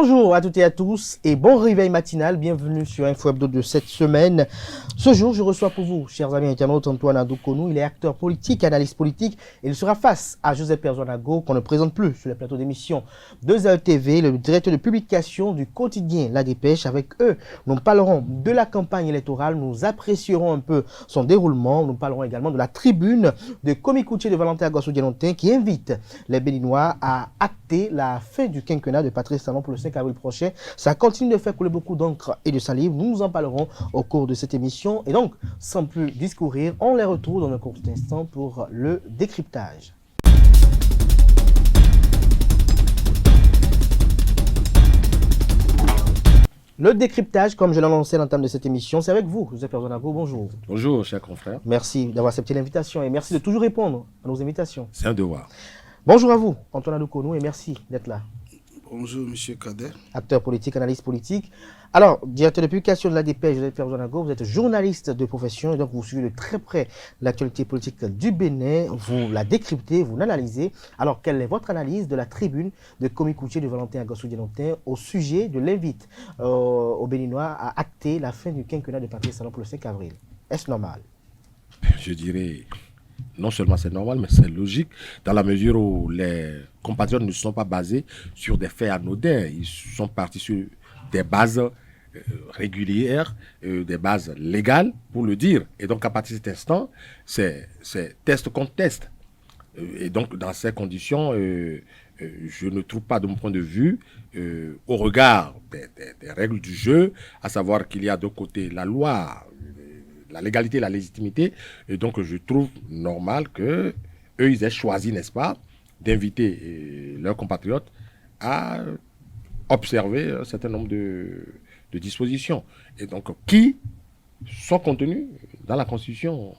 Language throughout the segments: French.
Bonjour à toutes et à tous et bon réveil matinal. Bienvenue sur Info Hebdo de cette semaine. Ce jour, je reçois pour vous, chers amis internautes, Antoine Adoukonou. Il est acteur politique, analyste politique et il sera face à Joseph Perzonago, qu'on ne présente plus sur les plateaux d'émission de ZLTV, le directeur de publication du quotidien La Dépêche. Avec eux, nous parlerons de la campagne électorale, nous apprécierons un peu son déroulement. Nous parlerons également de la tribune de Komikoutié de Valentin Agassou-Dianontin qui invite les Béninois à acter la fin du quinquennat de Patrice Talon pour le 5 avril prochain. Ça continue de faire couler beaucoup d'encre et de salive. Nous en parlerons au cours de cette émission. Et donc, sans plus discourir, on les retrouve dans un court instant pour le décryptage. Le décryptage, comme je l'ai annoncé à l'entame de cette émission, c'est avec vous, Joseph Perzonago. Bonjour. Bonjour, cher confrère. Merci d'avoir accepté l'invitation et merci de toujours répondre à nos invitations. C'est un devoir. Bonjour à vous, Antoine Adoukonou, et merci d'être là. Bonjour, monsieur Kader. Acteur politique, analyste politique. Alors, directeur de publication de La Dépêche, Joseph Perzonago, vous êtes journaliste de profession et donc vous suivez de très près l'actualité politique du Bénin, vous la décryptez, vous l'analysez. Alors, quelle est votre analyse de la tribune de Komikoutié de Valentin Agassou-Dianontin au sujet de l'invite aux Béninois à acter la fin du quinquennat de Patrice Talon pour le 5 avril? Est-ce normal? Je dirais, non seulement c'est normal, mais c'est logique, dans la mesure où les compatriotes ne sont pas basés sur des faits anodins. Ils sont partis sur des bases régulières, des bases légales, pour le dire. Et donc, à partir de cet instant, c'est test contre test. Et donc, dans ces conditions, je ne trouve pas, de mon point de vue, au regard des règles du jeu, à savoir qu'il y a de côté la loi, la légalité, la légitimité, et donc je trouve normal que eux ils aient choisi, n'est-ce pas, d'inviter leurs compatriotes à observer un certain nombre de dispositions, et donc qui sont contenues dans la Constitution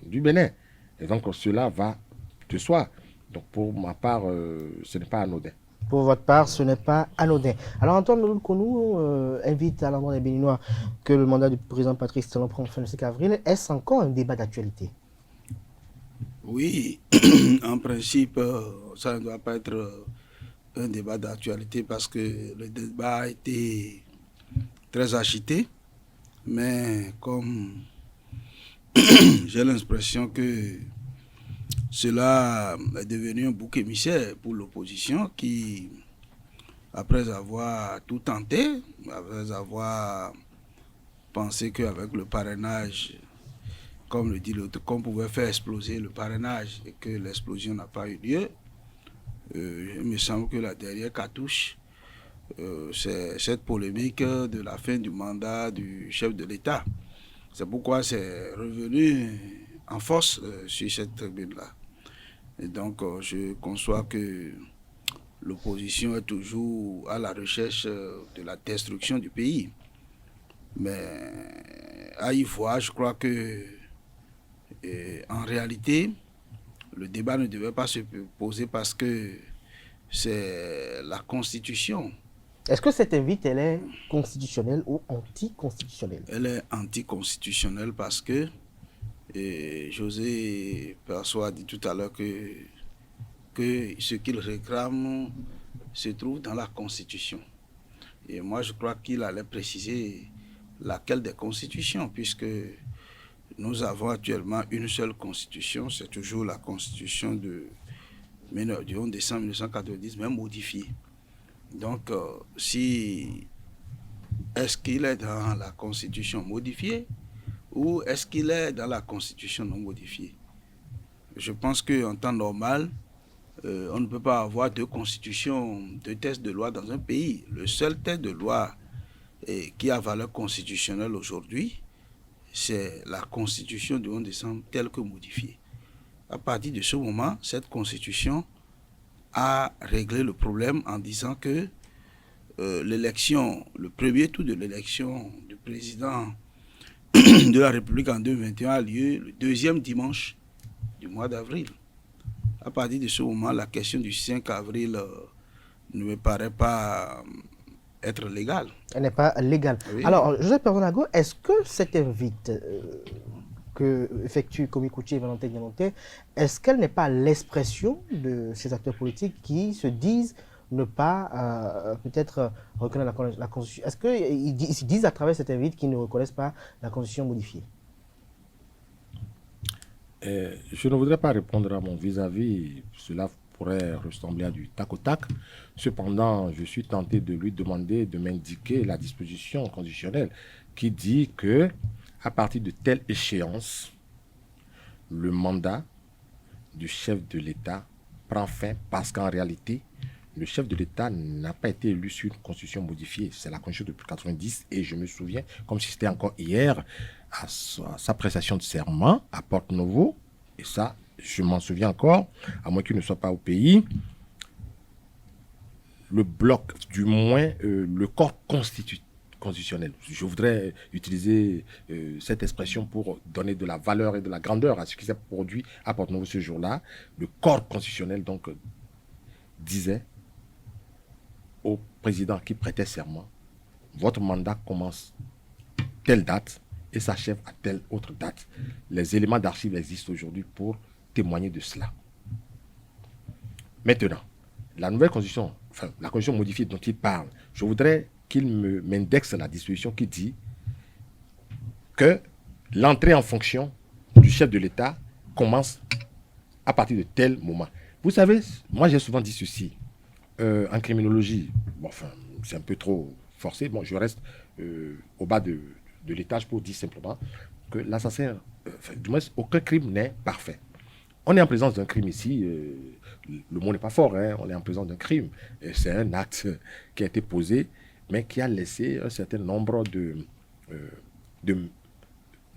du Bénin. Et donc cela va de soi. Donc pour ma part, ce n'est pas anodin. Pour votre part, ce n'est pas anodin. Alors, Antoine Adoukonou invite à l'endroit des Béninois que le mandat du président Patrice Talon prend fin le 5 avril. Est-ce encore un débat d'actualité? Oui, en principe, ça ne doit pas être un débat d'actualité parce que le débat a été très agité. Mais comme j'ai l'impression que cela est devenu un bouc émissaire pour l'opposition qui, après avoir tout tenté, après avoir pensé qu'avec le parrainage, comme le dit l'autre, qu'on pouvait faire exploser le parrainage et que l'explosion n'a pas eu lieu, il me semble que la dernière cartouche, c'est cette polémique de la fin du mandat du chef de l'État. C'est pourquoi c'est revenu en force sur cette tribune-là. Et donc, je conçois que l'opposition est toujours à la recherche de la destruction du pays. Mais à y voir, je crois que, en réalité, le débat ne devait pas se poser parce que c'est la Constitution. Est-ce que cette invite, elle est constitutionnelle ou anticonstitutionnelle? Elle est anticonstitutionnelle parce que José Perso a dit tout à l'heure que ce qu'il réclame se trouve dans la Constitution. Et moi, je crois qu'il allait préciser laquelle des constitutions, puisque nous avons actuellement une seule constitution, c'est toujours la constitution du 11 décembre 1990, même modifiée. Donc, est-ce qu'il est dans la constitution modifiée ou est-ce qu'il est dans la constitution non modifiée? Je pense qu'en temps normal, on ne peut pas avoir deux constitutions, deux textes de loi dans un pays. Le seul texte de loi qui a valeur constitutionnelle aujourd'hui, c'est la constitution du 11 décembre telle que modifiée. À partir de ce moment, cette constitution a réglé le problème en disant que l'élection, le premier tour de l'élection du président de la République en 2021 a lieu le deuxième dimanche du mois d'avril. À partir de ce moment, la question du 5 avril ne me paraît pas être légale. Elle n'est pas légale. Oui. Alors, Joseph Perzonago, est-ce que cette invite que effectue Komikoutié et Valentin Dianontin, est-ce qu'elle n'est pas l'expression de ces acteurs politiques qui se disent ne pas peut-être reconnaître la Constitution? Est-ce qu'ils disent à travers cet invite qu'ils ne reconnaissent pas la Constitution modifiée? Je ne voudrais pas répondre à mon vis-à-vis, cela pourrait ressembler à du tac au tac. Cependant, je suis tenté de lui demander de m'indiquer la disposition constitutionnelle qui dit que, à partir de telle échéance, le mandat du chef de l'État prend fin parce qu'en réalité, le chef de l'État n'a pas été élu sur une constitution modifiée. C'est la constitution depuis 90 et je me souviens, comme si c'était encore hier, à sa prestation de serment à Porto-Novo, et ça, je m'en souviens encore, à moins qu'il ne soit pas au pays, le bloc, du moins le corps constitutionnel. Je voudrais utiliser cette expression pour donner de la valeur et de la grandeur à ce qui s'est produit à Porto-Novo ce jour-là. Le corps constitutionnel donc disait au président qui prêtait serment, votre mandat commence telle date et s'achève à telle autre date. Les éléments d'archives existent aujourd'hui pour témoigner de cela. Maintenant, la nouvelle constitution, enfin la constitution modifiée dont il parle, je voudrais qu'il m'indexe la disposition qui dit que l'entrée en fonction du chef de l'État commence à partir de tel moment. Vous savez, moi j'ai souvent dit ceci, en criminologie, bon, enfin, c'est un peu trop forcé, bon, je reste au bas de l'étage pour dire simplement que l'assassin, du moins aucun crime n'est parfait. On est en présence d'un crime ici, le mot n'est pas fort, hein, on est en présence d'un crime. C'est un acte qui a été posé, mais qui a laissé un certain nombre de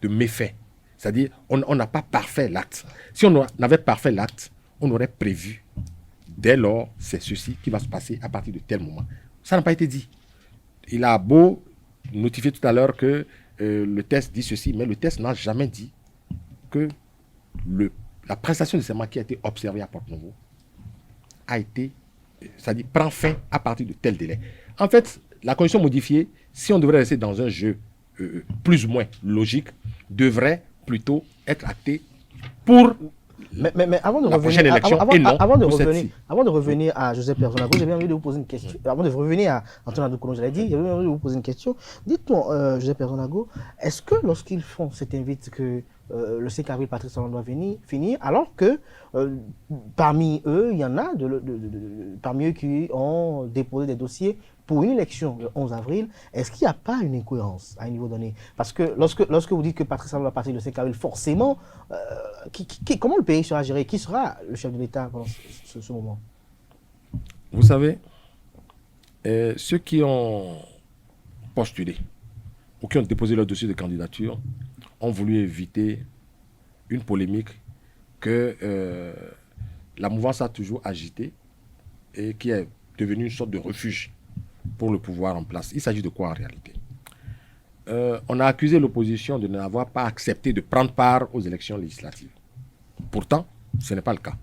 méfaits. C'est-à-dire, on n'a pas parfait l'acte. Si on avait parfait l'acte, on aurait prévu, dès lors, c'est ceci qui va se passer à partir de tel moment. Ça n'a pas été dit. Il a beau notifier tout à l'heure que le test dit ceci, mais le test n'a jamais dit que la prestation de serment qui a été observée à Porto-Novo a été, c'est-à-dire prend fin à partir de tel délai. En fait, la constitution modifiée, si on devrait rester dans un jeu plus ou moins logique, devrait plutôt être actée pour mais avant de la prochaine élection avant de revenir à Joseph Personnago, j'ai bien envie de vous poser une question. Avant de revenir à Antoine Adoukono, j'allais dire, j'ai bien envie de vous poser une question. Dites-moi, Joseph Personnago, est-ce que lorsqu'ils font cet invite que le 5 avril, Patrice Talon doit finir, alors que parmi eux, il y en a parmi eux qui ont déposé des dossiers pour une élection le 11 avril, est-ce qu'il n'y a pas une incohérence à un niveau donné? Parce que lorsque vous dites que Patrice Talon va partir le 5 avril, forcément, comment le pays sera géré? Qui sera le chef de l'État pendant ce moment? Vous savez, ceux qui ont postulé ou qui ont déposé leur dossier de candidature ont voulu éviter une polémique que la mouvance a toujours agitée et qui est devenue une sorte de refuge pour le pouvoir en place. Il s'agit de quoi en réalité? On a accusé l'opposition de n'avoir pas accepté de prendre part aux élections législatives. Pourtant, ce n'est pas le cas.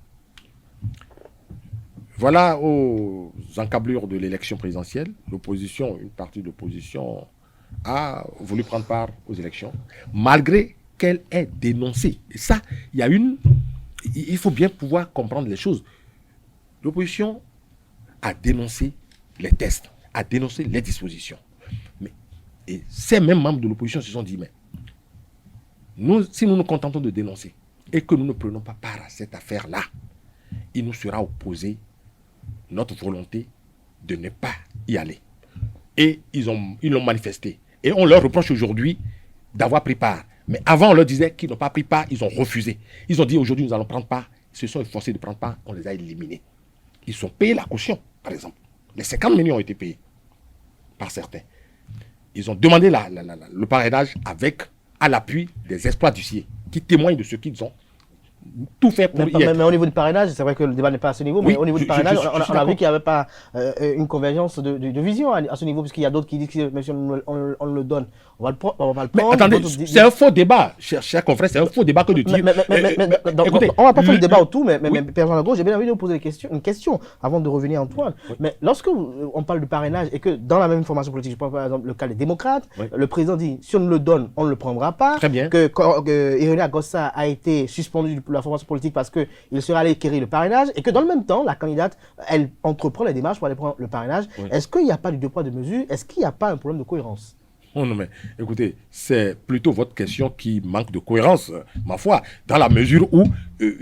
Voilà aux encablures de l'élection présidentielle, l'opposition, une partie de l'opposition a voulu prendre part aux élections, malgré qu'elle ait dénoncé. Et ça, il faut bien pouvoir comprendre les choses. L'opposition a dénoncé les tests, a dénoncé les dispositions. Et ces mêmes membres de l'opposition se sont dit, mais si nous nous contentons de dénoncer et que nous ne prenons pas part à cette affaire-là, il nous sera opposé notre volonté de ne pas y aller. Et ils l'ont manifesté. Et on leur reproche aujourd'hui d'avoir pris part. Mais avant, on leur disait qu'ils n'ont pas pris part, ils ont refusé. Ils ont dit aujourd'hui, nous allons prendre part. Ils se sont efforcés de prendre part, on les a éliminés. Ils ont payé la caution, par exemple. Les 50 millions ont été payés par certains. Ils ont demandé le parrainage à l'appui des exploits d'huissiers qui témoignent de ce qu'ils ont tout fait pour mais au niveau du parrainage, c'est vrai que le débat n'est pas à ce niveau, oui, mais au niveau du parrainage, on a vu qu'il n'y avait pas une convergence de vision à ce niveau, puisqu'il y a d'autres qui disent que même si on le donne, on va le prendre. Mais attendez, c'est un faux débat, cher confrère, c'est un faux débat que de dire... Écoutez, on ne va pas faire le débat autour, mais Père Jean Lago, j'ai bien envie de vous poser une question avant de revenir à Antoine. Oui. Mais lorsque on parle de parrainage et que dans la même formation politique, je prends par exemple le cas des démocrates, oui. Le président dit si on ne le donne, on ne le prendra pas. Très bien. Que Irénée Agossa a été suspendu de la formation politique parce qu'il serait allé acquérir le parrainage et que dans le même temps, la candidate, elle entreprend les démarches pour aller prendre le parrainage. Oui. Est-ce qu'il n'y a pas du deux poids, deux mesures? Est-ce qu'il n'y a pas un problème de cohérence? Oh non, mais écoutez, c'est plutôt votre question qui manque de cohérence, ma foi, dans la mesure où,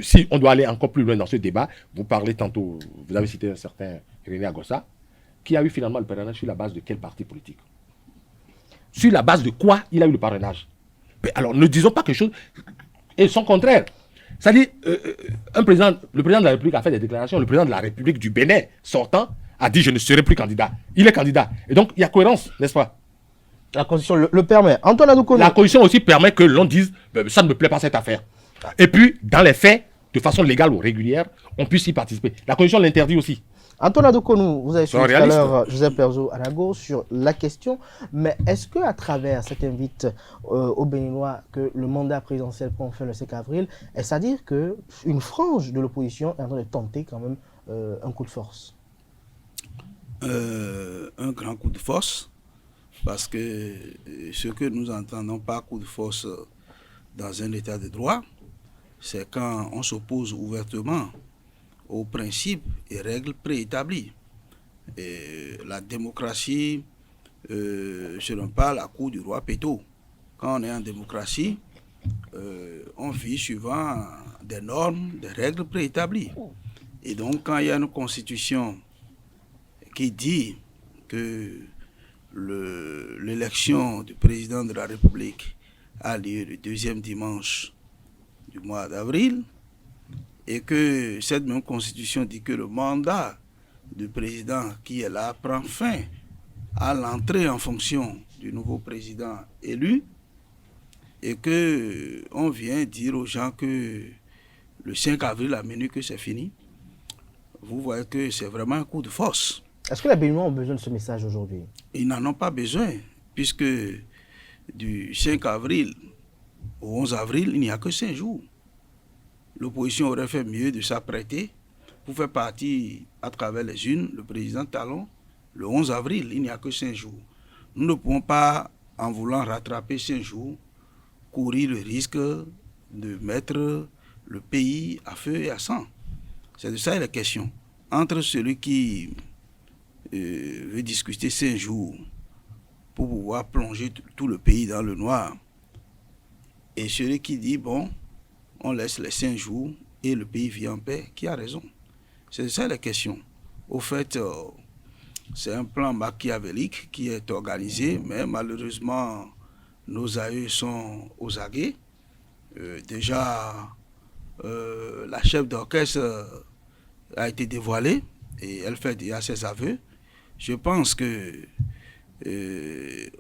si on doit aller encore plus loin dans ce débat, vous parlez tantôt, vous avez cité un certain René Agossa, qui a eu finalement le parrainage sur la base de quel parti politique? Sur la base de quoi il a eu le parrainage? Mais alors, ne disons pas quelque chose et son contraire. C'est-à-dire, le président de la République a fait des déclarations, le président de la République du Bénin sortant a dit « je ne serai plus candidat ». Il est candidat. Et donc, il y a cohérence, n'est-ce pas? La Constitution le permet. Antoine Adoukono. La Constitution aussi permet que l'on dise « ça ne me plaît pas cette affaire ». Et puis, dans les faits, de façon légale ou régulière, on puisse y participer. La Constitution l'interdit aussi. Antoine Adoukono, vous avez suivi tout à l'heure Joseph Perzo Anago sur la question, mais est-ce qu'à travers cette invite aux Béninois que le mandat présidentiel prend fin le 5 avril, est-ce à dire qu'une frange de l'opposition est en train de tenter quand même un coup de force? Un grand coup de force, parce que ce que nous entendons par coup de force dans un état de droit, c'est quand on s'oppose ouvertement aux principes et règles préétablis. Et la démocratie, selon pas la cour du roi Péto. Quand on est en démocratie, on vit suivant des normes, des règles préétablies. Et donc, quand il y a une constitution qui dit que l'élection du président de la République a lieu le deuxième dimanche du mois d'avril, et que cette même constitution dit que le mandat du président qui est là prend fin à l'entrée en fonction du nouveau président élu, et que on vient dire aux gens que le 5 avril à minuit que c'est fini, vous voyez que c'est vraiment un coup de force. Est-ce que les Béninois ont besoin de ce message aujourd'hui? Ils n'en ont pas besoin, puisque du 5 avril au 11 avril, il n'y a que 5 jours. L'opposition aurait fait mieux de s'apprêter pour faire partie à travers les urnes, le président Talon, le 11 avril, il n'y a que 5 jours. Nous ne pouvons pas, en voulant rattraper 5 jours, courir le risque de mettre le pays à feu et à sang. C'est de ça la question. Entre celui qui veut discuter 5 jours pour pouvoir plonger tout le pays dans le noir, et celui qui dit, bon, on laisse les 5 jours et le pays vit en paix, qui a raison? C'est ça la question. Au fait, c'est un plan machiavélique qui est organisé, mais malheureusement, nos aïeux sont aux aguets. Déjà, la chef d'orchestre a été dévoilée et elle fait déjà ses aveux. Je pense que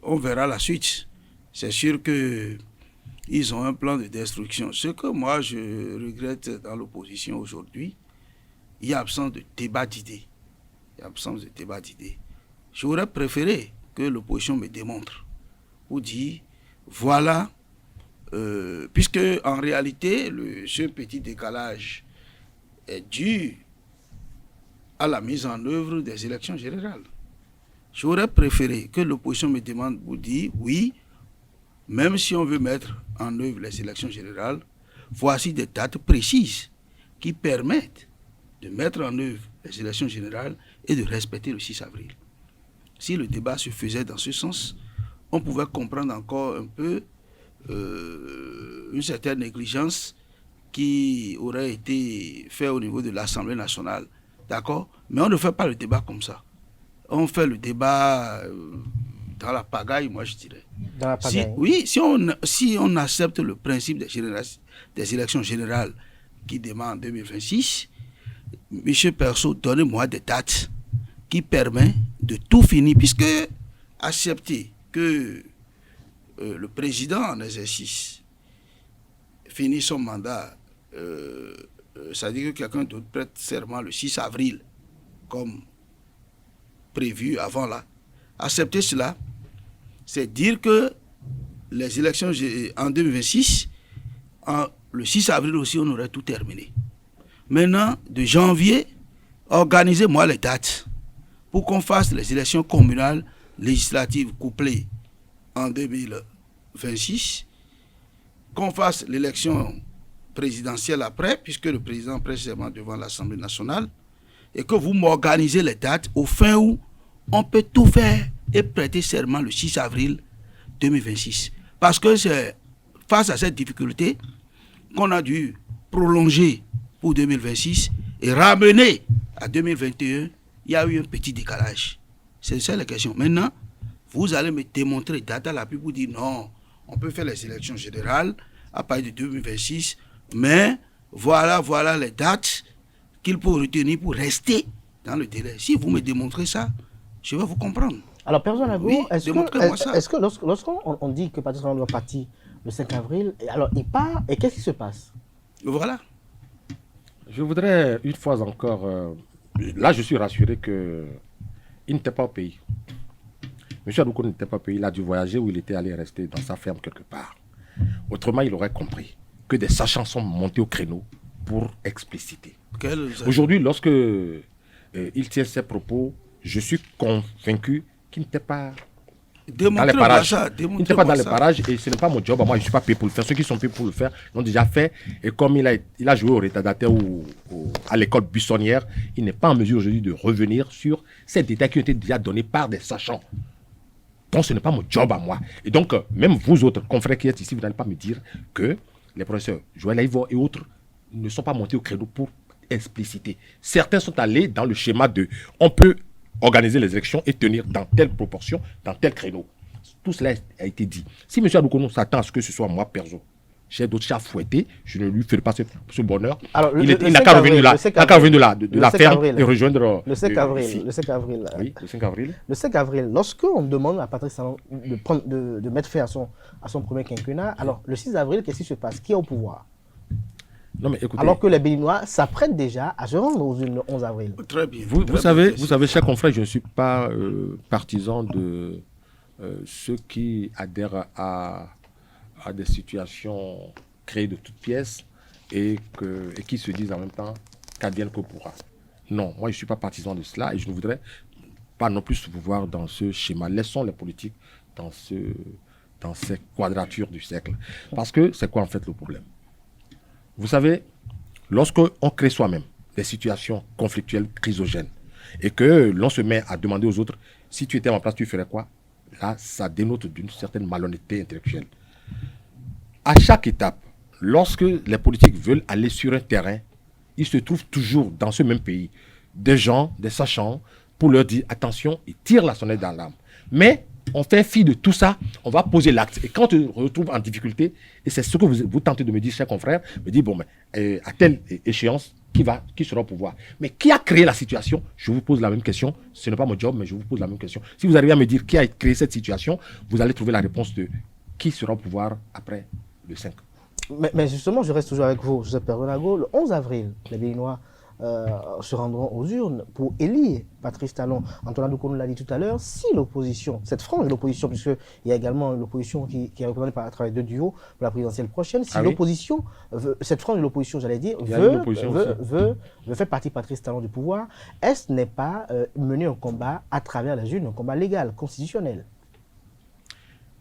on verra la suite. C'est sûr que ils ont un plan de destruction. Ce que moi je regrette dans l'opposition aujourd'hui, il y a absence de débat d'idées. Il y a absence de débat d'idées. J'aurais préféré que l'opposition me démontre ou dire, voilà, puisque en réalité, ce petit décalage est dû à la mise en œuvre des élections générales. J'aurais préféré que l'opposition me demande ou dire, oui, même si on veut mettre en œuvre les élections générales, voici des dates précises qui permettent de mettre en œuvre les élections générales et de respecter le 6 avril. Si le débat se faisait dans ce sens, on pouvait comprendre encore un peu une certaine négligence qui aurait été faite au niveau de l'Assemblée nationale. D'accord? Mais on ne fait pas le débat comme ça. On fait le débat dans la pagaille, moi je dirais. Dans la pagaille. Si on accepte le principe des élections générales qui démarrent en 2026, M. Perso, donnez-moi des dates qui permettent de tout finir, puisque accepter que le président en exercice finit son mandat, ça veut dire que quelqu'un d'autre prête serment le 6 avril, comme prévu avant là. Accepter cela, c'est dire que les élections en 2026, le 6 avril aussi, on aurait tout terminé. Maintenant, de janvier, organisez-moi les dates pour qu'on fasse les élections communales législatives couplées en 2026, qu'on fasse l'élection présidentielle après, puisque le président prête serment devant l'Assemblée nationale, et que vous m'organisez les dates au fin où on peut tout faire et prêter serment le 6 avril 2026. Parce que c'est face à cette difficulté qu'on a dû prolonger pour 2026 et ramener à 2021. Il y a eu un petit décalage. C'est ça la question. Maintenant, vous allez me démontrer date à l'appui pour dire non, on peut faire les élections générales à partir de 2026, mais voilà les dates qu'il faut retenir pour rester dans le délai. Si vous me démontrez ça, je vais vous comprendre. Alors, Perzo Nago, Oui, est-ce que lorsqu'on dit que Patrice Talon doit partir le 5 avril, alors il part, et qu'est-ce qui se passe? Voilà. Je voudrais une fois encore... là, je suis rassuré qu'il n'était pas au pays. M. Adouko n'était pas au pays. Il a dû voyager ou il était allé rester dans sa ferme quelque part. Autrement, il aurait compris que des sachants sont montés au créneau pour expliciter. Aujourd'hui, lorsque il tient ses propos, je suis convaincu qu'il n'était pas dans les parages. Il n'était pas dans les parages et ce n'est pas mon job. Moi, je ne suis pas payé pour le faire. Ceux qui sont payés pour le faire l'ont déjà fait. Et comme il a joué au retardataire ou à l'école buissonnière, il n'est pas en mesure aujourd'hui de revenir sur ces détails qui ont été déjà donnés par des sachants. Donc, ce n'est pas mon job à moi. Et donc, même vous autres confrères qui êtes ici, vous n'allez pas me dire que les professeurs Joël Aïvo et autres ne sont pas montés au créneau pour expliciter. Certains sont allés dans le schéma de on peut organiser les élections et tenir dans telle proportion, dans tel créneau. Tout cela a été dit. Si M. Adoukono s'attend à ce que ce soit moi, Perzo, j'ai d'autres chats fouettés, je ne lui ferai pas ce bonheur. Alors, il n'a qu'à revenir de la ferme et rejoindre le 5 avril. Le 5 avril. Oui, le 5 avril. Le 5 avril, lorsqu'on demande à Patrice Talon de mettre fin à son premier quinquennat, alors le 6 avril, qu'est-ce qui se passe? Qui est au pouvoir? Non, mais écoutez, alors que les Béninois s'apprêtent déjà à se rendre aux urnes le 11 avril. Très bien. Vous savez, chers confrères, je ne suis pas partisan de ceux qui adhèrent à des situations créées de toutes pièces et qui se disent en même temps qu'advienne que pourra. Non, moi je ne suis pas partisan de cela et je ne voudrais pas non plus vous voir dans ce schéma. Laissons les politiques dans ces quadratures du cercle. Parce que c'est quoi en fait le problème? Vous savez, lorsqu'on crée soi-même des situations conflictuelles, chrysogènes, et que l'on se met à demander aux autres, si tu étais à ma place, tu ferais quoi? Là, ça dénote d'une certaine malhonnêteté intellectuelle. À chaque étape, lorsque les politiques veulent aller sur un terrain, ils se trouvent toujours dans ce même pays des gens, des sachants, pour leur dire attention, ils tirent la sonnette d'alarme. Mais on fait fi de tout ça, on va poser l'acte. Et quand on se retrouve en difficulté, et c'est ce que vous tentez de me dire, chers confrères, me dit bon, mais à telle échéance, qui sera au pouvoir? Mais qui a créé la situation? Je vous pose la même question. Ce n'est pas mon job, mais je vous pose la même question. Si vous arrivez à me dire qui a créé cette situation, vous allez trouver la réponse de qui sera au pouvoir après le 5. Mais justement, je reste toujours avec vous, Joseph Perzo Nago. Le 11 avril, les Béninois se rendront aux urnes pour élire Patrice Talon. Antoine Adoukono l'a dit tout à l'heure, si l'opposition, cette frange de l'opposition, puisqu'il y a également l'opposition qui est représentée à travers deux duos pour la présidentielle prochaine, si l'opposition, cette frange de l'opposition, j'allais dire, veut faire partie Patrice Talon du pouvoir, est-ce n'est pas mener un combat à travers les urnes, un combat légal, constitutionnel?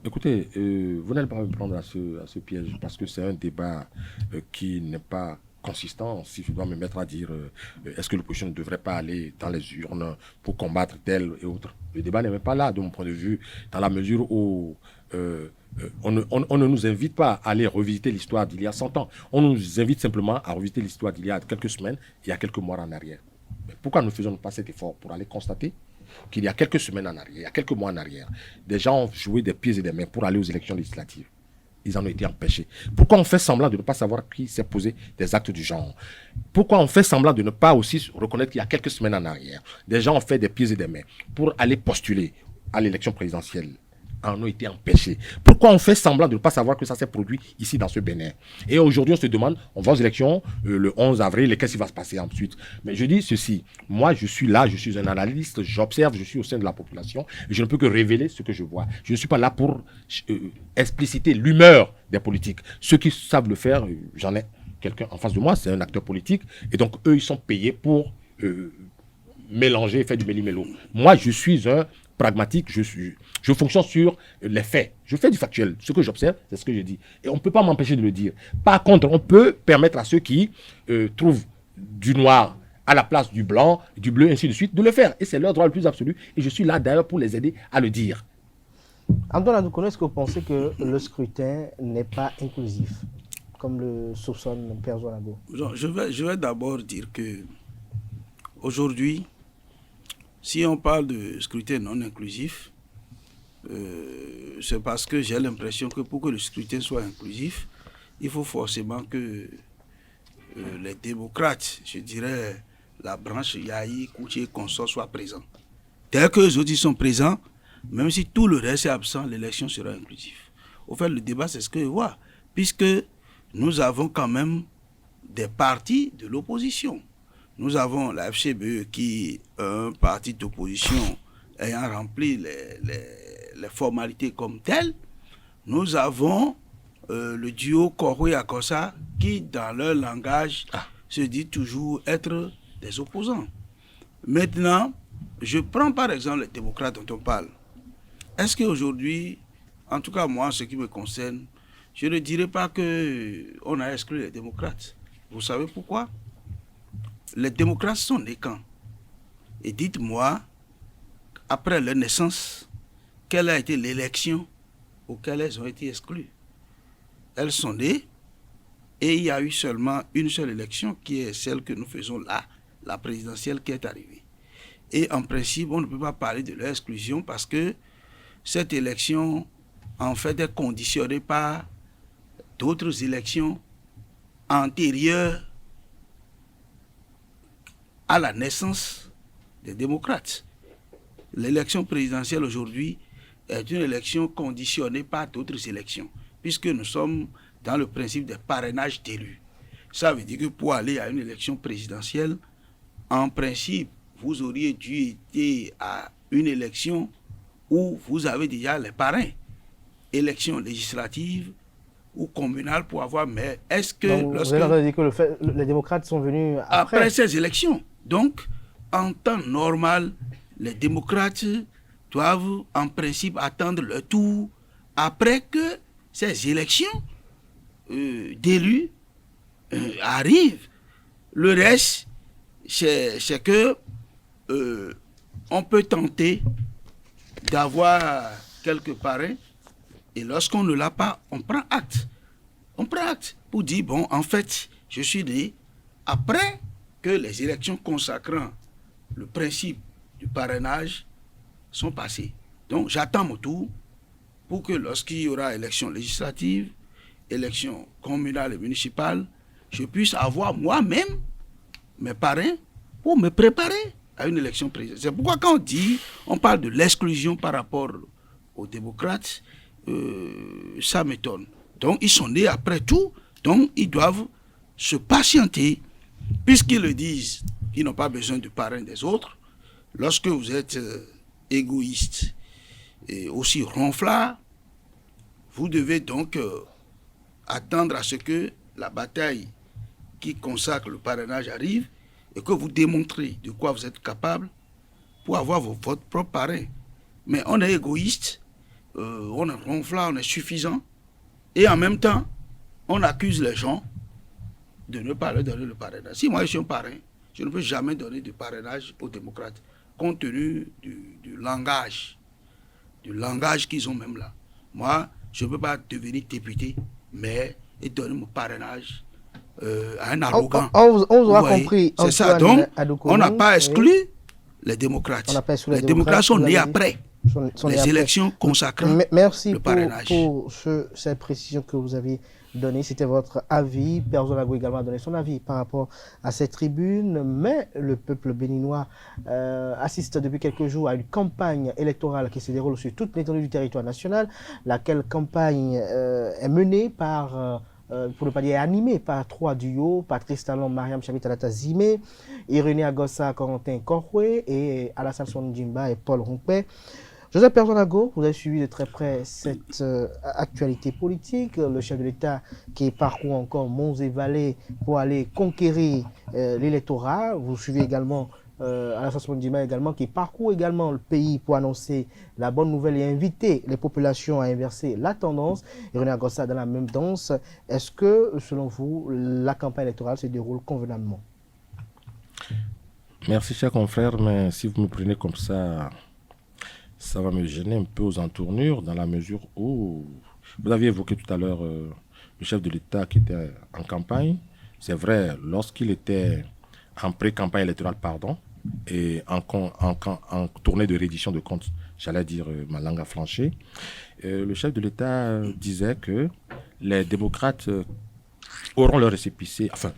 Écoutez, vous n'allez pas me prendre à ce piège, parce que c'est un débat qui n'est pas consistant. Si je dois me mettre à dire est-ce que l'opposition ne devrait pas aller dans les urnes pour combattre tel et autre, le débat n'est même pas là de mon point de vue, dans la mesure où on ne nous invite pas à aller revisiter l'histoire d'il y a 100 ans. On nous invite simplement à revisiter l'histoire d'il y a quelques semaines, il y a quelques mois en arrière. Mais pourquoi ne faisons pas cet effort pour aller constater qu'il y a quelques semaines en arrière, il y a quelques mois en arrière, des gens ont joué des pieds et des mains pour aller aux élections législatives. Ils en ont été empêchés. Pourquoi on fait semblant de ne pas savoir qui s'est posé des actes du genre? Pourquoi on fait semblant de ne pas aussi reconnaître qu'il y a quelques semaines en arrière, des gens ont fait des pieds et des mains pour aller postuler à l'élection présidentielle, en ont été empêchés? Pourquoi on fait semblant de ne pas savoir que ça s'est produit ici dans ce Bénin? Et aujourd'hui, on se demande, on va aux élections le 11 avril, et qu'est-ce qui va se passer ensuite? Mais je dis ceci, moi je suis là, je suis un analyste, j'observe, je suis au sein de la population, et je ne peux que révéler ce que je vois. Je ne suis pas là pour expliciter l'humeur des politiques. Ceux qui savent le faire, j'en ai quelqu'un en face de moi, c'est un acteur politique, et donc eux, ils sont payés pour mélanger et faire du méli-mélo. Moi, je suis un pragmatique, je fonctionne sur les faits. Je fais du factuel. Ce que j'observe, c'est ce que je dis. Et on ne peut pas m'empêcher de le dire. Par contre, on peut permettre à ceux qui trouvent du noir à la place du blanc, du bleu, ainsi de suite, de le faire. Et c'est leur droit le plus absolu. Et je suis là d'ailleurs pour les aider à le dire. Antoine Adoukono, est-ce que vous pensez que le scrutin n'est pas inclusif, comme le soupçonne Père Zonago? Je vais d'abord dire que aujourd'hui, si on parle de scrutin non inclusif, c'est parce que j'ai l'impression que pour que le scrutin soit inclusif, il faut forcément que les démocrates, je dirais la branche Yahi, Kouché, Consort soient présents. Dès que les autres sont présents, même si tout le reste est absent, l'élection sera inclusive. Au fait, le débat, c'est ce que je vois, puisque nous avons quand même des partis de l'opposition. Nous avons la FCBE qui est un parti d'opposition ayant rempli les formalités comme telles. Nous avons le duo Korwe-Akossa qui, dans leur langage, se dit toujours être des opposants. Maintenant, je prends par exemple les démocrates dont on parle. Est-ce qu'aujourd'hui, en tout cas moi, en ce qui me concerne, je ne dirais pas qu'on a exclu les démocrates. Vous savez pourquoi? Les démocrates sont nés quand? Et dites-moi, après leur naissance, quelle a été l'élection auquel elles ont été exclues? Elles sont nées et il y a eu seulement une seule élection qui est celle que nous faisons là, la présidentielle qui est arrivée. Et en principe, on ne peut pas parler de leur exclusion parce que cette élection, en fait, est conditionnée par d'autres élections antérieures à la naissance des démocrates. L'élection présidentielle aujourd'hui est une élection conditionnée par d'autres élections, puisque nous sommes dans le principe des parrainages d'élus. Ça veut dire que pour aller à une élection présidentielle, en principe, vous auriez dû être à une élection où vous avez déjà les parrains. Élection législative ou communale pour avoir... Mais est-ce que... Donc, vous avez dit que les démocrates sont venus après ces élections. Donc, en temps normal, les démocrates doivent en principe attendre leur tour après que ces élections d'élus arrivent. Le reste, c'est que on peut tenter d'avoir quelques parrains et lorsqu'on ne l'a pas, on prend acte. On prend acte pour dire, bon, en fait, je suis né après que les élections consacrant le principe du parrainage sont passées. Donc, j'attends mon tour pour que lorsqu'il y aura élection législative, élection communale et municipale, je puisse avoir moi-même mes parrains pour me préparer à une élection présidentielle. C'est pourquoi quand on parle de l'exclusion par rapport aux démocrates, ça m'étonne. Donc, ils sont nés après tout, donc ils doivent se patienter, puisqu'ils le disent, ils n'ont pas besoin de parrain des autres. Lorsque vous êtes égoïste et aussi ronflard, vous devez donc attendre à ce que la bataille qui consacre le parrainage arrive et que vous démontrez de quoi vous êtes capable pour avoir votre propre parrain. Mais on est égoïste, on est ronflard, on est suffisant, et en même temps, on accuse les gens de ne pas leur donner le parrainage. Si moi je suis un parrain, je ne peux jamais donner de parrainage aux démocrates, compte tenu du langage qu'ils ont même là. Moi, je ne peux pas devenir député, mais et donner mon parrainage à un arrogant. On vous aura compris. C'est ça. Donc, on n'a pas exclu les démocrates. Les démocrates sont nés après les élections consacrant le parrainage. Merci pour cette précision que vous avez donnée. C'était votre avis. Père Zonago également a donné son avis par rapport à cette tribune. Mais le peuple béninois assiste depuis quelques jours à une campagne électorale qui se déroule sur toute l'étendue du territoire national. Laquelle campagne est menée par... pour ne pas dire animé par trois duos, Patrice Talon, Mariam Chabitalata Zime, Irénée Agossa, Corentin Korwe et Alassane Sondjimba et Paul Rompé. Joseph Père Zonago, vous avez suivi de très près cette actualité politique, le chef de l'État qui parcourt encore monts et vallées pour aller conquérir l'électorat. Vous suivez également Alassane Djima également, qui parcourt également le pays pour annoncer la bonne nouvelle et inviter les populations à inverser la tendance. Et René Agossa dans la même danse. Est-ce que, selon vous, la campagne électorale se déroule convenablement? Merci, cher confrère, mais si vous me prenez comme ça va me gêner un peu aux entournures, dans la mesure où vous aviez évoqué tout à l'heure le chef de l'État qui était en campagne. C'est vrai, lorsqu'il était en pré-campagne électorale, et en tournée de reddition de comptes, j'allais dire ma langue a flanché, le chef de l'État disait que les démocrates auront leur récépissé, enfin,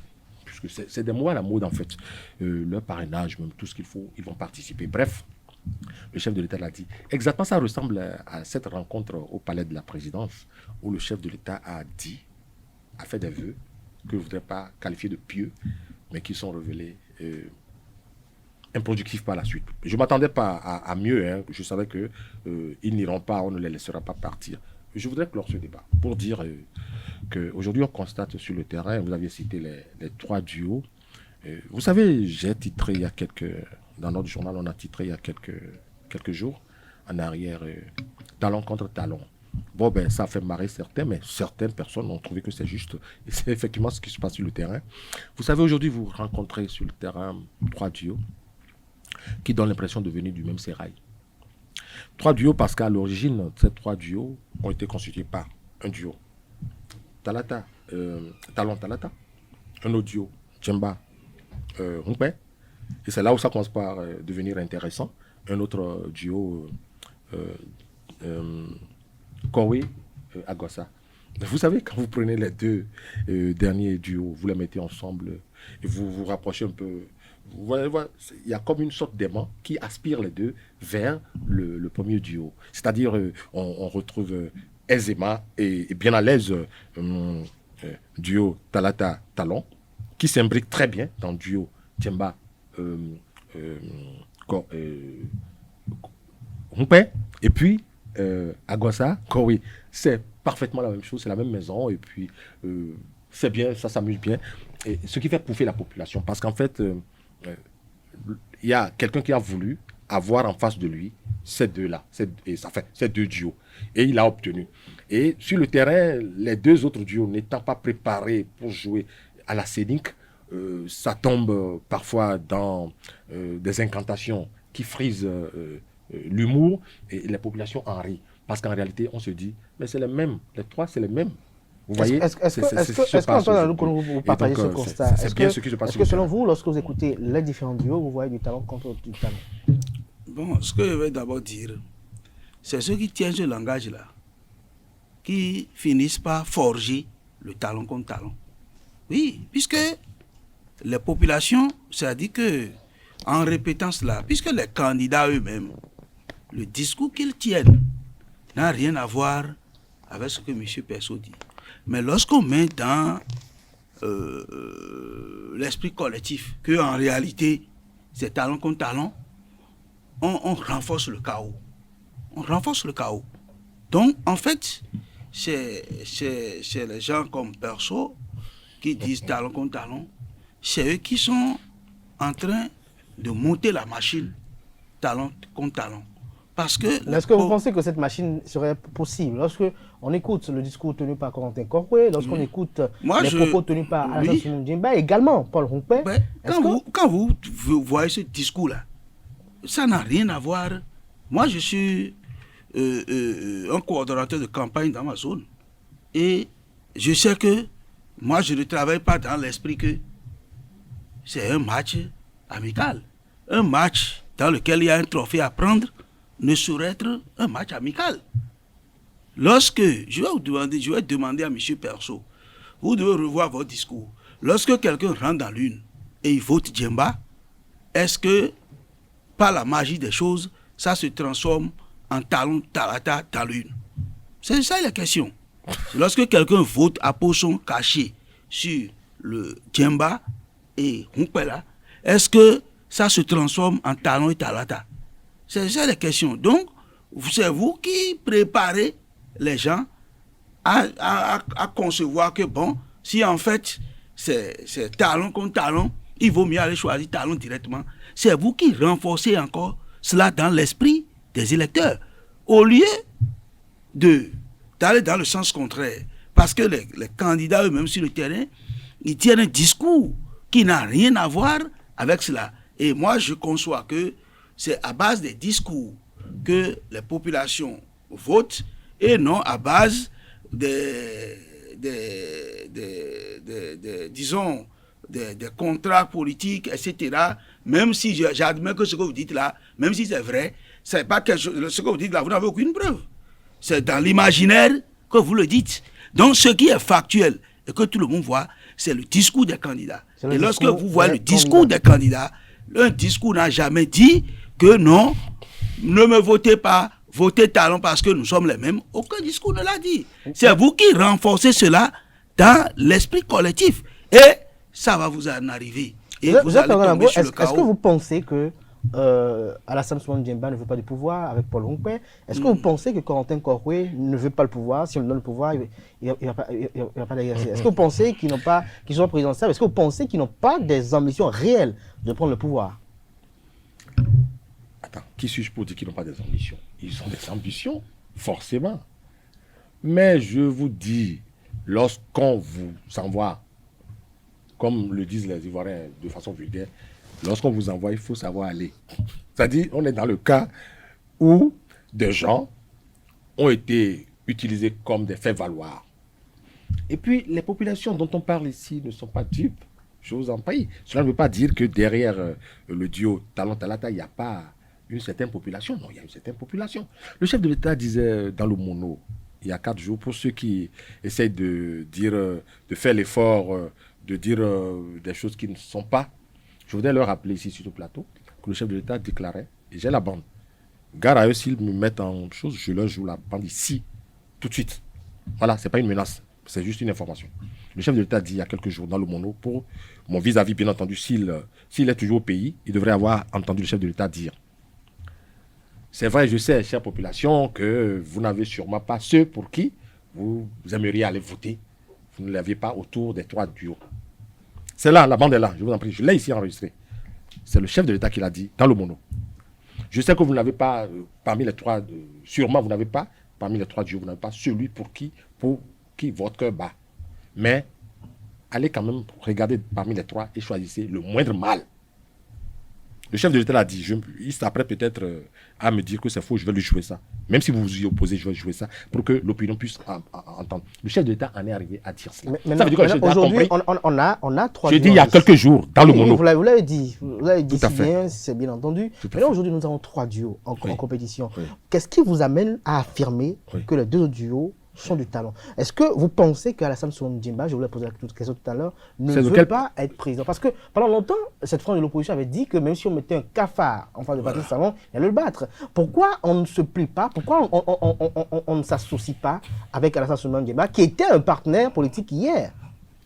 puisque c'est des mots à la mode en fait, leur parrainage, même tout ce qu'il faut, ils vont participer. Bref, le chef de l'État l'a dit. Exactement, ça ressemble à cette rencontre au palais de la présidence où le chef de l'État a fait des vœux que je ne voudrais pas qualifier de pieux, mais qui sont révélés improductifs par la suite. Je ne m'attendais pas à mieux, hein. Je savais qu'ils n'iront pas, on ne les laissera pas partir. Je voudrais clore ce débat pour dire qu'aujourd'hui on constate sur le terrain, vous aviez cité les 3 duos. Vous savez, j'ai titré il y a dans notre journal, on a titré il y a quelques jours en arrière, talon contre talon. Bon, ben, ça a fait marrer certains, mais certaines personnes ont trouvé que c'est juste. Et c'est effectivement ce qui se passe sur le terrain. Vous savez, aujourd'hui, vous rencontrez sur le terrain 3 duos qui donnent l'impression de venir du même sérail. 3 duos parce qu'à l'origine, ces 3 duos ont été constitués par un duo Talon Talata, un autre duo Djemba Rumpé, et c'est là où ça commence par devenir intéressant. Un autre duo Kowe Agossa. Vous savez, quand vous prenez les 2 derniers duos, vous les mettez ensemble et vous vous rapprochez un peu. Vous voyez, il y a comme une sorte d'aimant qui aspire les 2 vers le premier duo. C'est-à-dire, on retrouve aisément et bien à l'aise duo Talata Talon qui s'imbrique très bien dans le duo Djemba Rumpé, et puis Agossa Kowe. C'est parfaitement la même chose, c'est la même maison, et puis c'est bien, ça s'amuse bien. Et ce qui fait pouffer la population, parce qu'en fait, il y a quelqu'un qui a voulu avoir en face de lui ces 2-là, et ça fait ces 2 duos, et il a obtenu. Et sur le terrain, les 2 autres duos n'étant pas préparés pour jouer à la scénique, ça tombe parfois dans des incantations qui frisent l'humour, et les populations en rient. Parce qu'en réalité, on se dit, mais c'est les mêmes, les 3, c'est les mêmes. Vous voyez, est-ce qu'Antoine, vous partagez ce constat? C'est bien ce qui se passe. Est-ce que selon vous, lorsque vous écoutez les différents duos, vous voyez du talent contre du talent? Bon, ce que je vais d'abord dire, c'est ceux qui tiennent ce langage-là, qui finissent par forger le talent contre talent. Oui, puisque les populations, c'est-à-dire que, en répétant cela, puisque les candidats eux-mêmes, le discours qu'ils tiennent n'a rien à voir avec ce que M. Perso dit. Mais lorsqu'on met dans l'esprit collectif qu'en réalité, c'est talent contre talent, on renforce le chaos. On renforce le chaos. Donc, en fait, c'est les gens comme Perso qui disent talent contre talent, c'est eux qui sont en train de monter la machine talent contre talent. Parce que... Est-ce que vous pensez que cette machine serait possible? Lorsque on écoute le discours tenu par Corentin Corpoué, lorsqu'on écoute les propos tenus par Alassane Djimba, également Paul Rumpé... Quand vous voyez ce discours-là, ça n'a rien à voir. Moi, je suis un coordonnateur de campagne dans ma zone. Et je sais que moi, je ne travaille pas dans l'esprit que c'est un match amical. Un match dans lequel il y a un trophée à prendre ne saurait être un match amical. Lorsque, je vais demander à M. Perso, vous devez revoir votre discours. Lorsque quelqu'un rentre dans l'une et il vote Djemba, est-ce que, par la magie des choses, ça se transforme en talon talata dans l'une? C'est ça la question. Lorsque quelqu'un vote à poisson caché sur le Djemba et Rumpela, est-ce que ça se transforme en talon et talata? C'est ça la question. Donc, c'est vous qui préparez les gens à concevoir que, bon, si en fait c'est talon contre talon, il vaut mieux aller choisir Talon directement. C'est vous qui renforcez encore cela dans l'esprit des électeurs, au lieu d'aller dans le sens contraire. Parce que les candidats eux-mêmes sur le terrain, ils tiennent un discours qui n'a rien à voir avec cela. Et moi, je conçois que c'est à base des discours que les populations votent et non à base disons, des contrats politiques, etc. Même si j'admets que ce que vous dites là, même si c'est vrai, c'est pas quelque chose, ce que vous dites là, vous n'avez aucune preuve. C'est dans l'imaginaire que vous le dites. Donc, ce qui est factuel et que tout le monde voit, c'est le discours des candidats. Et lorsque vous voyez le discours des candidats, un discours n'a jamais dit que non, ne me votez pas, votez Talon parce que nous sommes les mêmes. Aucun discours ne l'a dit. C'est vous qui renforcez cela dans l'esprit collectif. Et ça va vous en arriver. Et vous allez tomber sur le chaos. Est-ce que vous pensez que Alassane Soumana Djemba ne veut pas du pouvoir avec Paul Rompé? Est-ce que vous pensez que Corentin Koroué ne veut pas le pouvoir? Si on lui donne le pouvoir, il ne va pas l'exercer. Est-ce que vous pensez qu'ils sont présidentiels? Est-ce que vous pensez qu'ils n'ont pas des ambitions réelles de prendre le pouvoir? Attends, qui suis-je pour dire qu'ils n'ont pas des ambitions? Ils ont des ambitions, forcément. Mais je vous dis, lorsqu'on vous envoie, comme le disent les Ivoiriens de façon vulgaire, lorsqu'on vous envoie, il faut savoir aller. C'est-à-dire, on est dans le cas où des gens ont été utilisés comme des faits-valoir. Et puis, les populations dont on parle ici ne sont pas dupes. Je vous en prie. Cela ne veut pas dire que derrière le duo Talon-Talata, il n'y a pas une certaine population. Non, il y a une certaine population. Le chef de l'État disait dans le Mono, il y a 4 jours, pour ceux qui essayent de dire, de faire l'effort, de dire des choses qui ne sont pas, je voudrais leur rappeler ici sur le plateau que le chef de l'État déclarait, et j'ai la bande, gare à eux s'ils me mettent en chose, je leur joue la bande ici, tout de suite. Voilà, ce n'est pas une menace, c'est juste une information. Le chef de l'État dit il y a quelques jours dans le Mono, pour mon vis-à-vis, bien entendu, s'il est toujours au pays, il devrait avoir entendu le chef de l'État dire. C'est vrai, je sais, chère population, que vous n'avez sûrement pas ceux pour qui vous aimeriez aller voter. Vous ne l'avez pas autour des 3 duos. C'est là, la bande est là, je vous en prie. Je l'ai ici enregistré. C'est le chef de l'État qui l'a dit dans le Mono. Je sais que vous n'avez pas, parmi les 3, sûrement vous n'avez pas, parmi les 3 duos, vous n'avez pas celui pour qui votre cœur bat. Mais allez quand même regarder parmi les 3 et choisissez le moindre mal. Le chef de l'État l'a dit. Il s'apprête peut-être à me dire que c'est faux, je vais lui jouer ça. Même si vous vous y opposez, je vais jouer ça pour que l'opinion puisse entendre. Le chef de l'État en est arrivé à dire cela. Ça veut dire que le chef de l'État a compris. On a 3 Je dis il y a quelques jours, dans le Mono. Vous l'avez dit. Vous l'avez dit si bien, c'est bien entendu. Mais là, aujourd'hui, nous avons 3 duos en compétition. Oui. Qu'est-ce qui vous amène à affirmer que les 2 duos sont du talent? Est-ce que vous pensez qu'Alassane Soumana Djemba, je voulais poser la question tout à l'heure, ne veut pas être président? Parce que pendant longtemps, cette frange de l'opposition avait dit que même si on mettait un cafard en face de Patrice Talon, il allait le battre. Pourquoi on ne se plie pas? Pourquoi on ne s'associe pas avec Alassane Soumana Djemba, qui était un partenaire politique hier,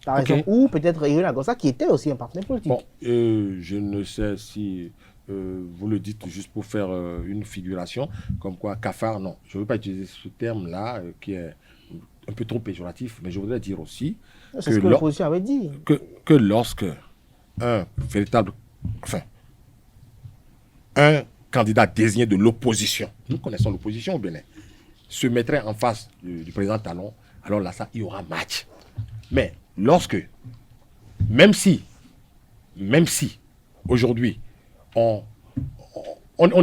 par exemple, ou peut-être Irina Agossa, qui était aussi un partenaire politique? Bon, je ne sais si vous le dites juste pour faire une figuration, comme quoi cafard, non. Je ne veux pas utiliser ce terme-là qui est un peu trop péjoratif, mais je voudrais dire aussi c'est ce que l'opposition avait dit. Que lorsque un véritable, un candidat désigné de l'opposition, nous connaissons l'opposition au Bénin, se mettrait en face du président Talon, alors là, il y aura match. Mais lorsque, même si, aujourd'hui, on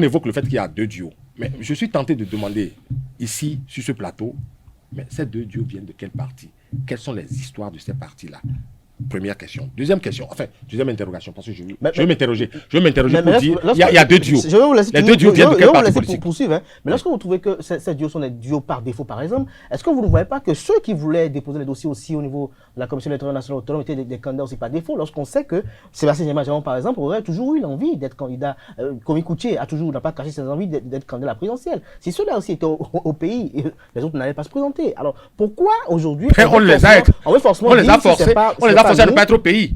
évoque le fait qu'il y a 2 duos. Mais je suis tenté de demander ici, sur ce plateau, mais ces 2 duos viennent de quel parti? Quelles sont les histoires de ces partis-là? Première question. Deuxième question, deuxième interrogation, parce que je vais m'interroger. Je vais m'interroger pour dire, il y a 2 duos. Je vais vous laisser les 2 duos viennent de quel parti politique? Poursuivre, hein. Mais lorsque vous trouvez que ces duos sont des duos par défaut, par exemple, est-ce que vous ne voyez pas que ceux qui voulaient déposer les dossiers aussi au niveau de la Commission électorale nationale autonome étaient des candidats aussi par défaut, lorsqu'on sait que Sébastien Djemba, par exemple, aurait toujours eu l'envie d'être candidat, Komi Koutié n'a pas caché ses envies d'être candidat à la présidentielle. Si ceux-là aussi étaient au pays, les autres n'allaient pas se présenter. Alors pourquoi aujourd'hui on les a forcés à ne pas être au pays?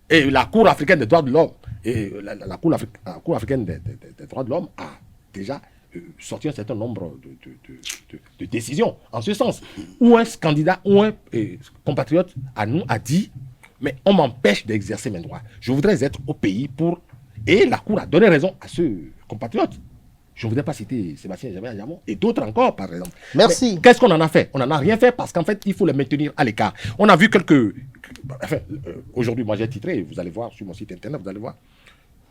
Et la Cour africaine des droits de l'homme, et la Cour africaine des droits de l'homme a déjà sorti un certain nombre de décisions en ce sens. Où un candidat ou un compatriote à nous a dit mais on m'empêche d'exercer mes droits. Je voudrais être au pays pour... Et la Cour a donné raison à ce compatriote. Je ne voudrais pas citer Sébastien Djamé et d'autres encore, par exemple. Merci. Mais qu'est-ce qu'on en a fait? On n'en a rien fait parce qu'en fait, il faut les maintenir à l'écart. On a vu quelques... Enfin, aujourd'hui, moi j'ai titré, vous allez voir sur mon site internet, vous allez voir.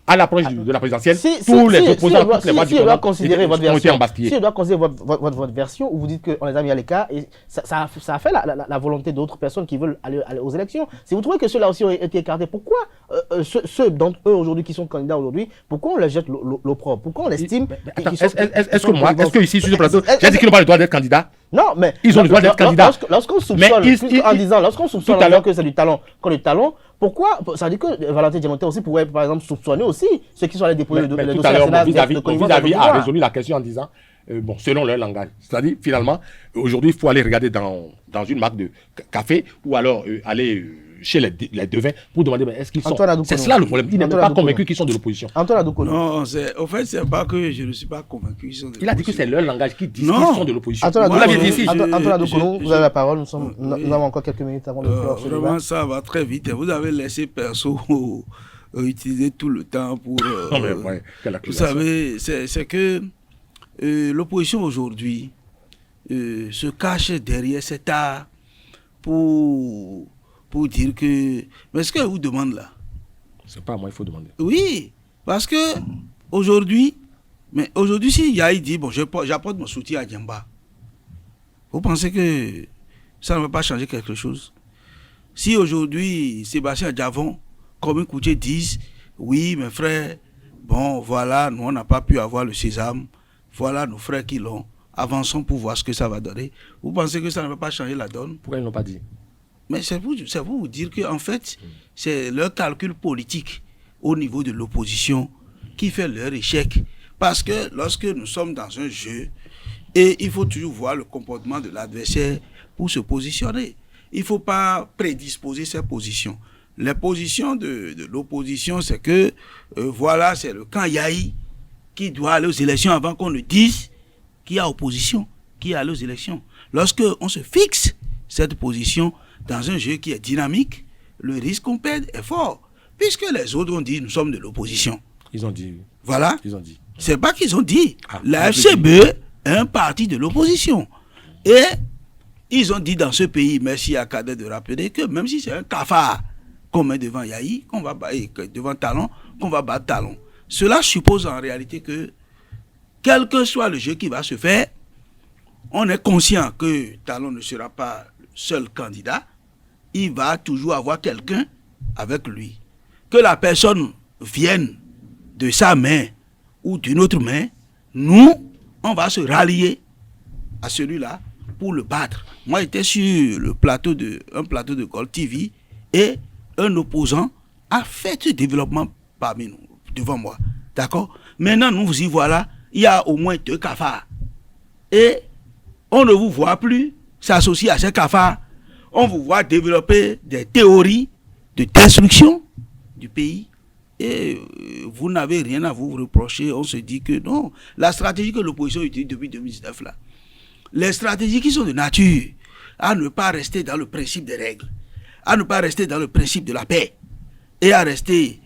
À l'approche de la présidentielle, tous les opposants, toutes les voix du doit considérer votre ont été version, embastillés. si doit considérer votre version où vous dites qu'on les a mis à l'écart, et ça a fait la volonté d'autres personnes qui veulent aller aux élections. Si vous trouvez que ceux-là aussi ont été écartés, pourquoi ceux d'entre eux aujourd'hui qui sont candidats aujourd'hui, pourquoi on les jette l'opprobre? Pourquoi on estime est-ce que ici sur ce plateau, j'ai dit qu'ils n'ont pas le droit d'être candidats? Non, mais ils ont le droit d'être candidats. Lorsqu'on soupçonne en disant que c'est du talent, pourquoi ça dit que Valentin Diamanté aussi pourrait, par exemple, soupçonner aussi ceux qui sont allés déposer le dossier tout à l'heure, vis-à-vis a résolu la question en disant, selon leur langage. C'est-à-dire, finalement, aujourd'hui, il faut aller regarder dans une marque de café ou alors aller chez les devins pour demander est-ce qu'ils sont. C'est cela le problème. Il n'est pas convaincu qu'ils sont de l'opposition. Antoine Adoukono. Non, au fait, c'est pas que je ne suis pas convaincu qu'ils sont de l'opposition. Il a dit que c'est leur langage qui dit qu'ils sont de l'opposition. Antoine Adoukono, vous avez la parole. Nous avons encore quelques minutes avant de clore ce débat. Vraiment, ça va très vite. Vous avez laissé perso utiliser tout le temps pour... vous savez, c'est que l'opposition aujourd'hui se cache derrière cet art pour dire que... Mais ce qu'elle vous demande là... C'est pas à moi, il faut demander. Oui, parce que aujourd'hui, si Yahi dit, j'apporte mon soutien à Djemba, vous pensez que ça ne va pas changer quelque chose? Si aujourd'hui, Sébastien Djavon, comme un coutier, disent, oui, mes frères, bon, voilà, nous, on n'a pas pu avoir le sésame, voilà nos frères qui l'ont, avançons pour voir ce que ça va donner. Vous pensez que ça ne va pas changer la donne? Pourquoi ils n'ont pas dit? Mais c'est pour vous dire qu'en fait, c'est leur calcul politique au niveau de l'opposition qui fait leur échec. Parce que lorsque nous sommes dans un jeu, et il faut toujours voir le comportement de l'adversaire pour se positionner. Il ne faut pas prédisposer ses positions. Les positions de l'opposition, c'est que, voilà, c'est le camp Yahi qui doit aller aux élections avant qu'on ne dise qu'il y a opposition, qui est allé aux élections. Lorsque on se fixe cette position dans un jeu qui est dynamique, le risque qu'on perde est fort. Puisque les autres ont dit, nous sommes de l'opposition. Ils ont dit. Voilà. Ils ont dit. C'est pas qu'ils ont dit. La FCB est un parti de l'opposition. Et ils ont dit dans ce pays, merci à Kader de rappeler, que même si c'est un cafard qu'on met devant Yahi, qu'on va devant Talon, qu'on va battre Talon. Cela suppose en réalité que, quel que soit le jeu qui va se faire, on est conscient que Talon ne sera pas le seul candidat. Il va toujours avoir quelqu'un avec lui. Que la personne vienne de sa main ou d'une autre main, nous, on va se rallier à celui-là pour le battre. Moi, j'étais sur un plateau de Gold TV et un opposant a fait ce développement parmi nous, devant moi. D'accord? Maintenant, nous vous y voilà, il y a au moins 2 cafards. Et on ne vous voit plus s'associer à ces cafards. On vous voit développer des théories de destruction du pays. Et vous n'avez rien à vous reprocher. On se dit que non. La stratégie que l'opposition utilise depuis 2019, là, les stratégies qui sont de nature à ne pas rester dans le principe des règles, à ne pas rester dans le principe de la paix, et à rester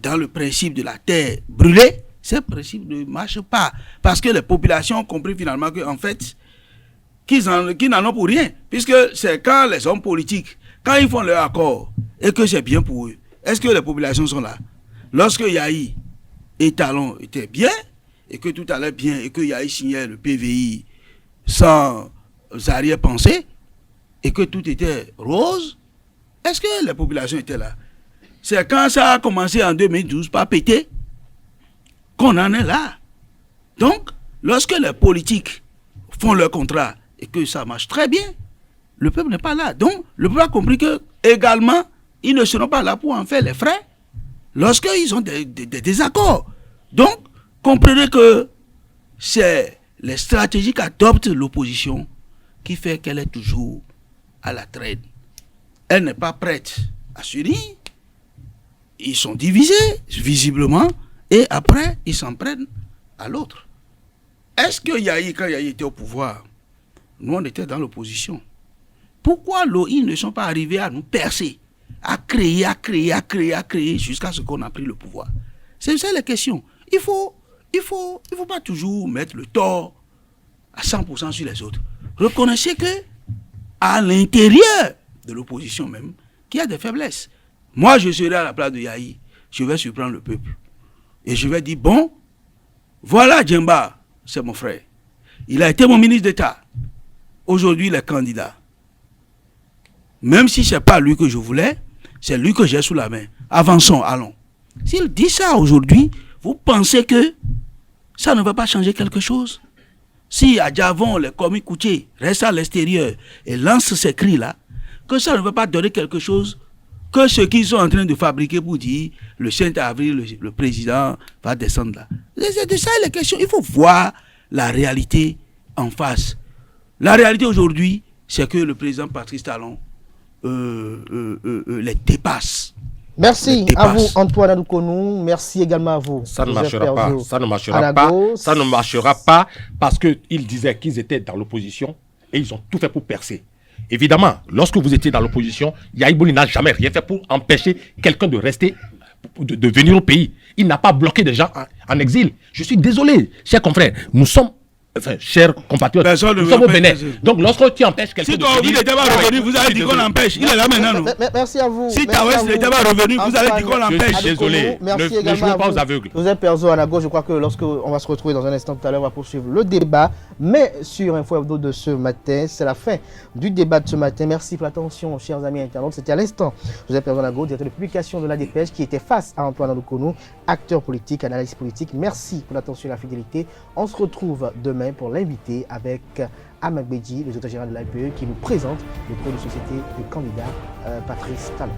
dans le principe de la terre brûlée, ces principes ne marchent pas. Parce que les populations ont compris finalement qu'en fait, qu'ils n'en ont pour rien. Puisque c'est quand les hommes politiques, quand ils font leur accord, et que c'est bien pour eux, est-ce que les populations sont là? Lorsque Yahi et Talon étaient bien, et que tout allait bien, et que Yahi signait le PVI sans arrière-pensée, et que tout était rose, est-ce que les populations étaient là? C'est quand ça a commencé en 2012 par péter qu'on en est là. Donc, lorsque les politiques font leur contrat et que ça marche très bien, le peuple n'est pas là. Donc, le peuple a compris que également, ils ne seront pas là pour en faire les frais lorsqu'ils ont des désaccords. Donc, comprenez que c'est les stratégies qu'adopte l'opposition qui fait qu'elle est toujours à la traîne. Elle n'est pas prête à s'unir. Ils sont divisés, visiblement, et après, ils s'en prennent à l'autre. Est-ce que Yahi, quand Yahi était au pouvoir, nous, on était dans l'opposition. Pourquoi ils ne sont pas arrivés à nous percer, à créer jusqu'à ce qu'on a pris le pouvoir. C'est ça la question. Il faut pas toujours mettre le tort à 100% sur les autres. Reconnaissez que à l'intérieur de l'opposition même, qu'il y a des faiblesses. Moi, je serai à la place de Yahi, je vais surprendre le peuple. Et je vais dire, bon, voilà Djemba, c'est mon frère. Il a été mon ministre d'État. Aujourd'hui, il est candidat. Même si ce n'est pas lui que je voulais, c'est lui que j'ai sous la main. Avançons, allons. S'il dit ça aujourd'hui, vous pensez que ça ne va pas changer quelque chose? Si à Djavon, les commis coutiers restent à l'extérieur et lancent ces cris-là, que ça ne va pas donner quelque chose que ce qu'ils sont en train de fabriquer pour dire le 5 avril, le président va descendre là. C'est de ça les questions. Il faut voir la réalité en face. La réalité aujourd'hui, c'est que le président Patrice Talon les dépasse. Merci à vous, Antoine Adoukonou. Merci également à vous. Ça ne marchera pas. Ça ne marchera pas. Ça ne marchera pas parce qu'ils disaient qu'ils étaient dans l'opposition et ils ont tout fait pour percer. Évidemment, lorsque vous étiez dans l'opposition, Yahi Boni n'a jamais rien fait pour empêcher quelqu'un de rester, de venir au pays. Il n'a pas bloqué des gens en exil. Je suis désolé, chers confrères. Nous sommes, chers compatriotes, nous sommes au Bénin. Donc, lorsque tu empêches quelqu'un de venir... Si il n'était pas revenu, vous allez dire qu'on l'empêche. Il est là maintenant. Merci à vous. Si Tawes n'était pas revenu, vous allez dire qu'on l'empêche. Je suis désolé. Ne jouez pas aux aveugles. Vous êtes Perzo Anago. Je crois que lorsqu'on va se retrouver dans un instant tout à l'heure, on va poursuivre le débat. Mais sur Info Hebdo de ce matin, c'est la fin du débat de ce matin. Merci pour l'attention, chers amis internautes. C'était à l'instant. Vous êtes Perzo Anago, directeur de publication de la Dépêche, qui était face à Antoine Adoukonou, acteur politique, analyste politique. Merci pour l'attention et la fidélité. On se retrouve demain pour l'inviter avec Amak Bedji, le directeur général de l'APE, qui nous présente le projet de société du candidat Patrice Talon.